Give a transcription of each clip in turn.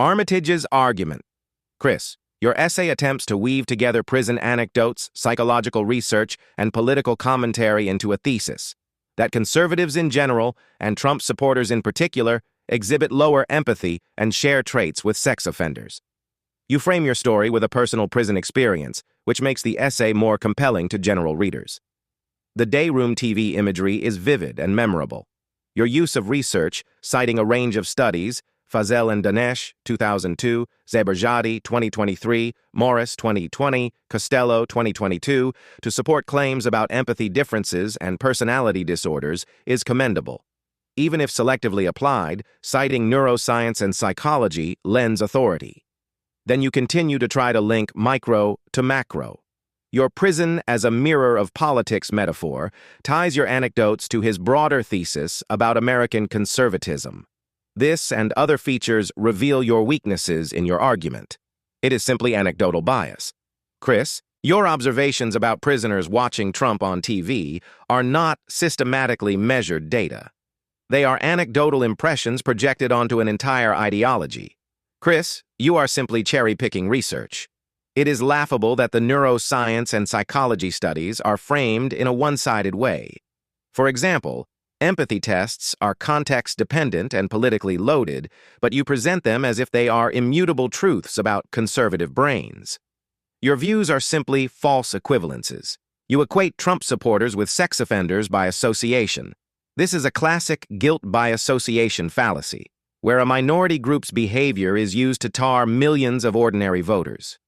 Armitage's argument. Chris, your essay attempts to weave together prison anecdotes, psychological research, and political commentary into a thesis that conservatives in general, and Trump supporters in particular, exhibit lower empathy and share traits with sex offenders. You frame your story with a personal prison experience, which makes the essay more compelling to general readers. The dayroom TV imagery is vivid and memorable. Your use of research, citing a range of studies, Fazel and Danesh, 2002, Zeberjadi, 2023, Morris, 2020, Costello, 2022, to support claims about empathy differences and personality disorders is commendable. Even if selectively applied, citing neuroscience and psychology lends authority. Then you continue to try to link micro to macro. Your prison as a mirror of politics metaphor ties your anecdotes to his broader thesis about American conservatism. This and other features reveal your weaknesses in your argument. It is simply anecdotal bias. Chris, your observations about prisoners watching Trump on TV are not systematically measured data. They are anecdotal impressions projected onto an entire ideology. Chris, you are simply cherry-picking research. It is laughable that the neuroscience and psychology studies are framed in a one-sided way. For example, empathy tests are context-dependent and politically loaded, but you present them as if they are immutable truths about conservative brains. Your views are simply false equivalences. You equate Trump supporters with sex offenders by association. This is a classic guilt by association fallacy, where a minority group's behavior is used to tar millions of ordinary voters.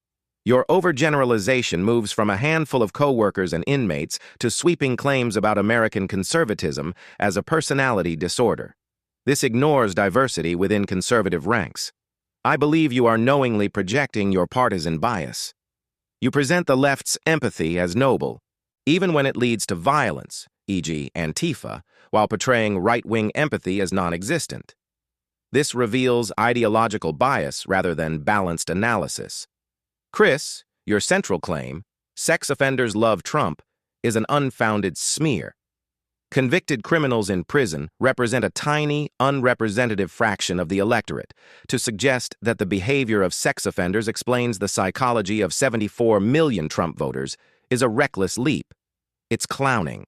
Your overgeneralization moves from a handful of co-workers and inmates to sweeping claims about American conservatism as a personality disorder. This ignores diversity within conservative ranks. I believe you are knowingly projecting your partisan bias. You present the left's empathy as noble, even when it leads to violence, e.g. Antifa, while portraying right-wing empathy as non-existent. This reveals ideological bias rather than balanced analysis. Chris, your central claim, sex offenders love Trump, is an unfounded smear. Convicted criminals in prison represent a tiny, unrepresentative fraction of the electorate. To suggest that the behavior of sex offenders explains the psychology of 74 million Trump voters is a reckless leap. It's clowning.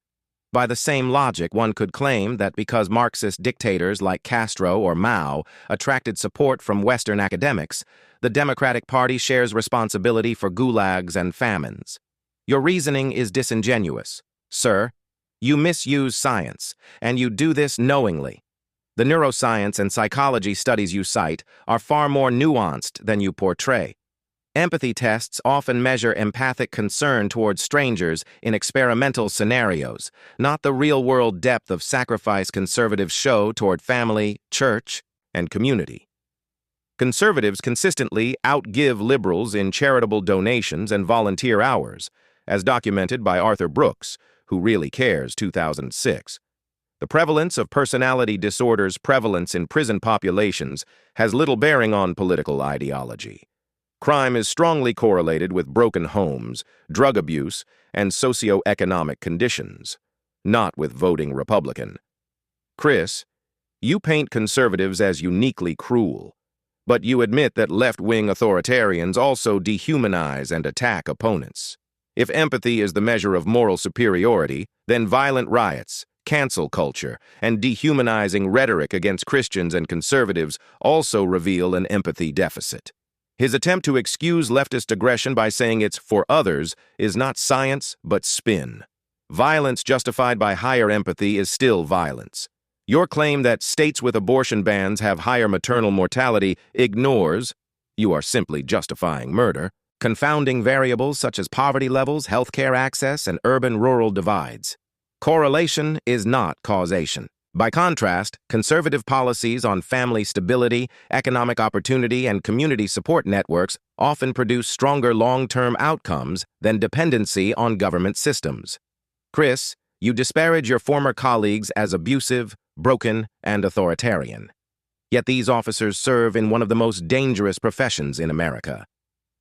By the same logic, one could claim that because Marxist dictators like Castro or Mao attracted support from Western academics, the Democratic Party shares responsibility for gulags and famines. Your reasoning is disingenuous. Sir, you misuse science, and you do this knowingly. The neuroscience and psychology studies you cite are far more nuanced than you portray. Empathy tests often measure empathic concern towards strangers in experimental scenarios, not the real-world depth of sacrifice conservatives show toward family, church, and community. Conservatives consistently outgive liberals in charitable donations and volunteer hours, as documented by Arthur Brooks, Who Really Cares, 2006. The prevalence of personality disorders prevalence in prison populations has little bearing on political ideology. Crime is strongly correlated with broken homes, drug abuse, and socioeconomic conditions, not with voting Republican. Chris, you paint conservatives as uniquely cruel, but you admit that left-wing authoritarians also dehumanize and attack opponents. If empathy is the measure of moral superiority, then violent riots, cancel culture, and dehumanizing rhetoric against Christians and conservatives also reveal an empathy deficit. His attempt to excuse leftist aggression by saying it's for others is not science, but spin. Violence justified by higher empathy is still violence. Your claim that states with abortion bans have higher maternal mortality ignores, you are simply justifying murder, confounding variables such as poverty levels, healthcare access, and urban-rural divides. Correlation is not causation. By contrast, conservative policies on family stability, economic opportunity, and community support networks often produce stronger long-term outcomes than dependency on government systems. Chris, you disparage your former colleagues as abusive, broken, and authoritarian. Yet these officers serve in one of the most dangerous professions in America.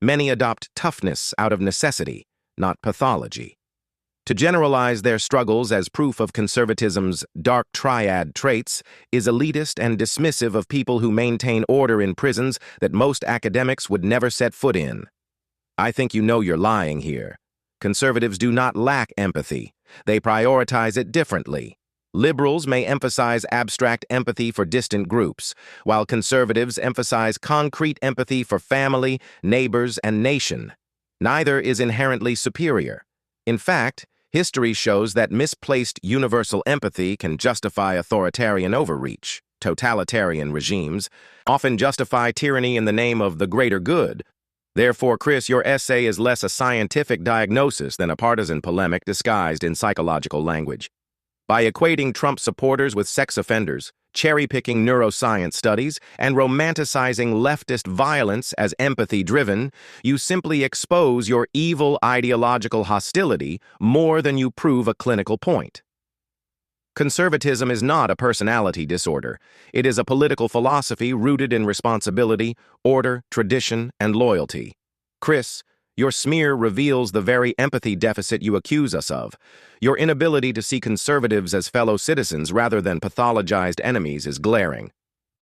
Many adopt toughness out of necessity, not pathology. To generalize their struggles as proof of conservatism's dark triad traits is elitist and dismissive of people who maintain order in prisons that most academics would never set foot in. I think you know you're lying here. Conservatives do not lack empathy. They prioritize it differently. Liberals may emphasize abstract empathy for distant groups, while conservatives emphasize concrete empathy for family, neighbors, and nation. Neither is inherently superior. In fact, history shows that misplaced universal empathy can justify authoritarian overreach. Totalitarian regimes often justify tyranny in the name of the greater good. Therefore, Chris, your essay is less a scientific diagnosis than a partisan polemic disguised in psychological language. By equating Trump supporters with sex offenders, cherry-picking neuroscience studies, and romanticizing leftist violence as empathy-driven, you simply expose your evil ideological hostility more than you prove a clinical point. Conservatism is not a personality disorder. It is a political philosophy rooted in responsibility, order, tradition, and loyalty. Chris, your smear reveals the very empathy deficit you accuse us of. Your inability to see conservatives as fellow citizens rather than pathologized enemies is glaring.